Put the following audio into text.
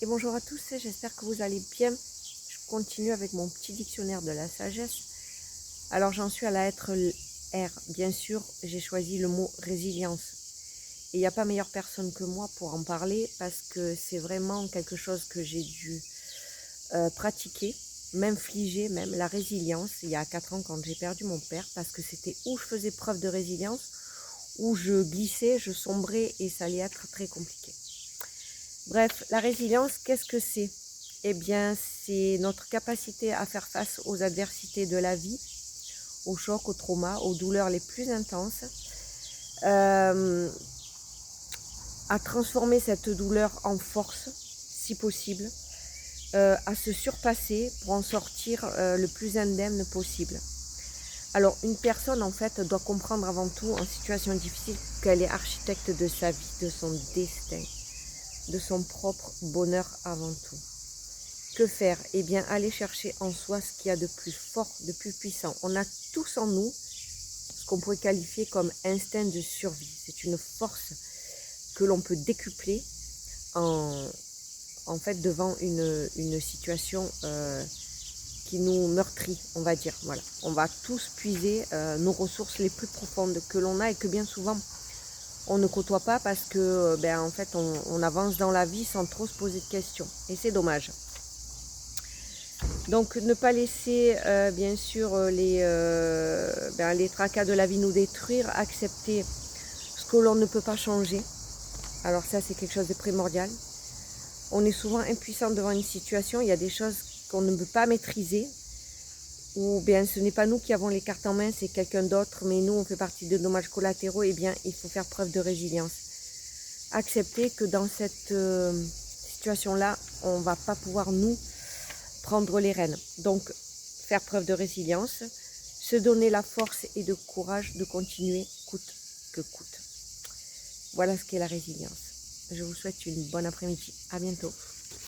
Et bonjour à tous, j'espère que vous allez bien. Je continue avec mon petit dictionnaire de la sagesse. Alors j'en suis à la lettre R. Bien sûr, j'ai choisi le mot résilience. Et il n'y a pas meilleure personne que moi pour en parler parce que c'est vraiment quelque chose que j'ai dû pratiquer, m'infliger même la résilience il y a 4 ans quand j'ai perdu mon père, parce que c'était où je faisais preuve de résilience, où je glissais, je sombrais et ça allait être très compliqué. Bref, la résilience, qu'est-ce que c'est? Eh bien, c'est notre capacité à faire face aux adversités de la vie, aux chocs, aux traumas, aux douleurs les plus intenses, à transformer cette douleur en force, si possible, à se surpasser pour en sortir le plus indemne possible. Alors, une personne, en fait, doit comprendre avant tout, en situation difficile, qu'elle est architecte de sa vie, de son destin, de son propre bonheur avant tout. Que faire? Eh bien, aller chercher en soi ce qu'il y a de plus fort, de plus puissant. On a tous en nous ce qu'on pourrait qualifier comme instinct de survie. C'est une force que l'on peut décupler en fait devant une situation qui nous meurtrit, on va dire. Voilà. On va tous puiser nos ressources les plus profondes que l'on a et que bien souvent on ne côtoie pas parce que en fait on avance dans la vie sans trop se poser de questions. Et c'est dommage. Donc ne pas laisser bien sûr les tracas de la vie nous détruire, accepter ce que l'on ne peut pas changer. Alors ça c'est quelque chose de primordial. On est souvent impuissant devant une situation, il y a des choses qu'on ne peut pas maîtriser, ou bien ce n'est pas nous qui avons les cartes en main, c'est quelqu'un d'autre, mais nous on fait partie de dommages collatéraux, et bien il faut faire preuve de résilience. Accepter que dans cette situation-là, on ne va pas pouvoir nous prendre les rênes. Donc, faire preuve de résilience, se donner la force et le courage de continuer coûte que coûte. Voilà ce qu'est la résilience. Je vous souhaite une bonne après-midi. À bientôt.